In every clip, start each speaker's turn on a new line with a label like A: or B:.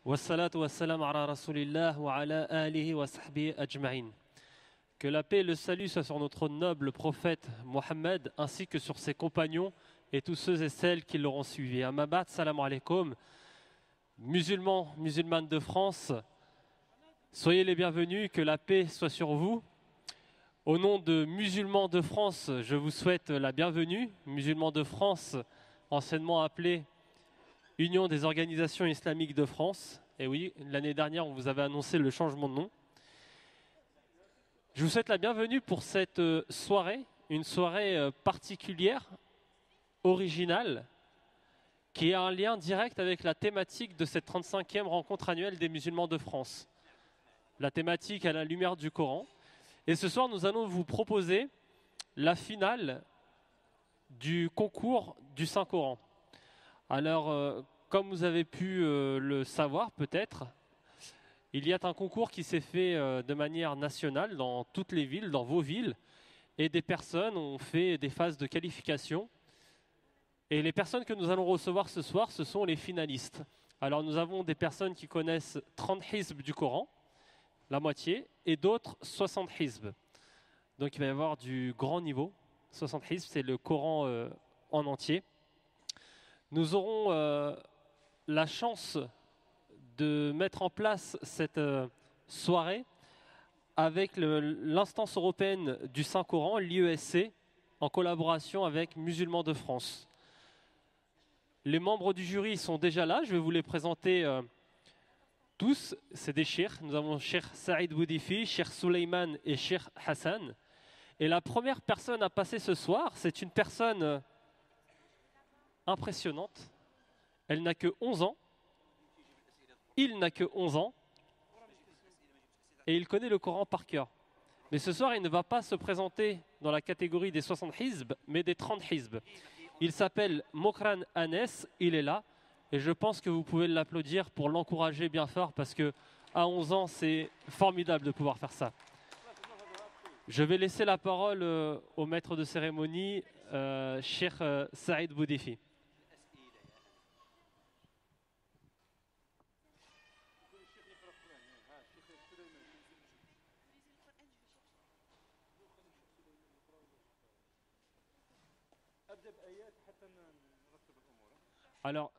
A: Wassalatu wassalam ala rasulillah wa ala alihi wa sahbihi ajma'in. Que la paix et le salut soient sur notre noble prophète Mohammed ainsi que sur ses compagnons et tous ceux et celles qui l'auront suivi. Amma ba'd, salam alaikum. Musulmans, musulmanes de France, soyez les bienvenus, que la paix soit sur vous. Au nom de Musulmans de France, je vous souhaite la bienvenue. Musulmans de France, anciennement appelé Union des organisations islamiques de France. Et oui, l'année dernière, on vous avait annoncé le changement de nom. Je vous souhaite la bienvenue pour cette soirée, une soirée particulière, originale, qui a un lien direct avec la thématique de cette 35e rencontre annuelle des musulmans de France. La thématique à la lumière du Coran. Et ce soir, nous allons vous proposer la finale du concours du Saint-Coran. Alors, comme vous avez pu le savoir peut-être, il y a un concours qui s'est fait de manière nationale dans toutes les villes, dans vos villes, et des personnes ont fait des phases de qualification. Et les personnes que nous allons recevoir ce soir, ce sont les finalistes. Alors nous avons des personnes qui connaissent 30 hizb du Coran, la moitié, et d'autres 60 hizb. Donc il va y avoir du grand niveau. 60 hizb, c'est le Coran en entier. Nous aurons la chance de mettre en place cette soirée avec l'instance européenne du Saint-Coran, l'IESC, en collaboration avec Musulmans de France. Les membres du jury sont déjà là, je vais vous les présenter tous, c'est des cheikhs. Nous avons Cheikh Saïd Boudifi, Cheikh Souleyman et Cheikh Hassan. Et la première personne à passer ce soir, c'est une personne impressionnante. Elle n'a que 11 ans. Il n'a que 11 ans. Et il connaît le Coran par cœur. Mais ce soir, il ne va pas se présenter dans la catégorie des 60 hizb, mais des 30 hizb. Il s'appelle Mokran Anes, il est là. Et je pense que vous pouvez l'applaudir pour l'encourager bien fort parce que à 11 ans, c'est formidable de pouvoir faire ça. Je vais laisser la parole au maître de cérémonie, Cheikh Saïd Boudifi. Alors,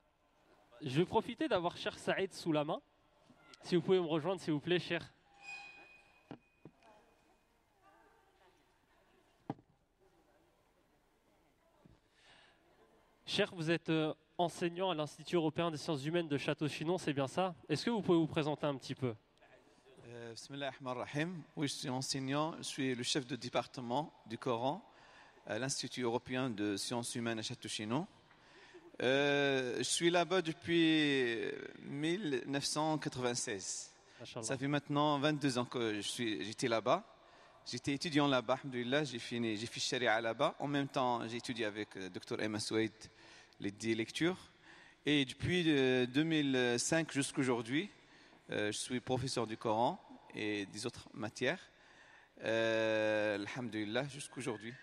A: je vais profiter d'avoir Cheikh Saïd sous la main. Si vous pouvez me rejoindre, s'il vous plaît, Cheikh. Cheikh, vous êtes enseignant à l'Institut européen des sciences humaines de Château-Chinon, c'est bien ça? Est-ce que vous pouvez vous présenter un petit peu?
B: Bismillah ar-Rahman ar-Rahim. Oui, je suis enseignant, je suis le chef de département du Coran à l'Institut européen de sciences humaines à Château-Chinon. Je suis là-bas depuis 1996. Ça fait maintenant 22 ans que j'étais là-bas. J'étais étudiant là-bas, alhamdoulilah, j'ai fait Sharia là-bas. En même temps, j'ai étudié avec Dr Emma Souaid les lectures. Et depuis 2005 jusqu'à aujourd'hui, je suis professeur du Coran et des autres matières. Alhamdoulilah, jusqu'à aujourd'hui.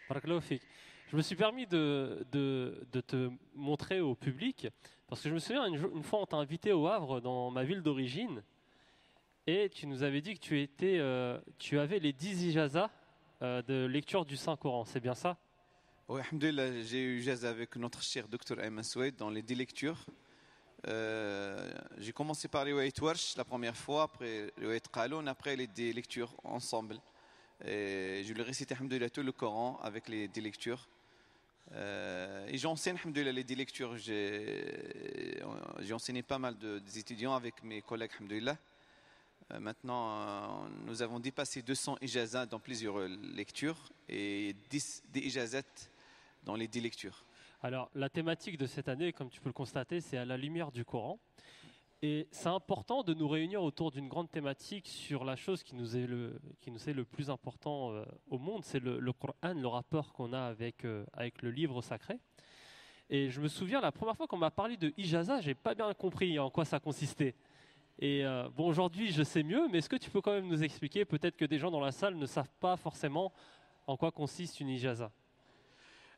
A: Barakallahu fik. Je me suis permis de te montrer au public, parce que je me souviens, une fois on t'a invité au Havre, dans ma ville d'origine, et tu nous avais dit que tu avais les 10 ijazas de lecture du Saint-Coran, c'est bien ça?
B: Oui, alhamdoulilah, j'ai eu ijaza avec notre cher Dr Ayman Souaid dans les 10 lectures. J'ai commencé par les Wayt Warsh la première fois, après les Wayt Qaloun, après les 10 lectures ensemble. Et je lui récite alhamdoulilah tout le Coran avec les 10 lectures. Et j'enseigne alhamdoulilah les 10 lectures. J'ai enseigné pas mal des étudiants avec mes collègues alhamdoulilah. Maintenant, nous avons dépassé 200 ijazas dans plusieurs lectures et 10 ijazat dans les 10 lectures.
A: Alors, la thématique de cette année, comme tu peux le constater, c'est à la lumière du Coran. Et c'est important de nous réunir autour d'une grande thématique sur la chose qui nous est le plus important au monde, c'est le Coran, le rapport qu'on a avec le livre sacré. Et je me souviens, la première fois qu'on m'a parlé de ijaza, j'ai pas bien compris en quoi ça consistait. Et bon, aujourd'hui, je sais mieux, mais est-ce que tu peux quand même nous expliquer, peut-être que des gens dans la salle ne savent pas forcément en quoi consiste une ijaza?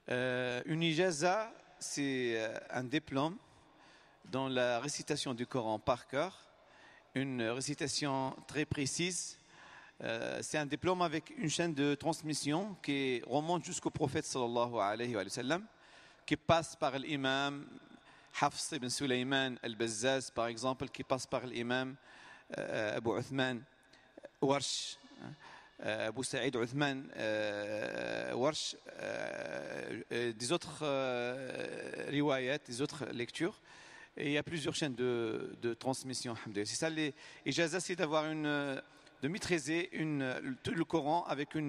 B: Une ijaza, c'est un diplôme dans la récitation du Coran par cœur, une récitation très précise. C'est un diplôme avec une chaîne de transmission qui remonte jusqu'au prophète sallallahu alayhi wa sallam, qui passe par l'imam Hafs ibn Sulayman al-Bazzaz, par exemple, qui passe par l'imam Abu Uthman Warsh, Abu Saïd Uthman Warsh, des autres riwayat, des autres lectures. Et il y a plusieurs chaînes de transmission. C'est ça les ijazas, c'est d'avoir de maîtriser tout le Coran avec une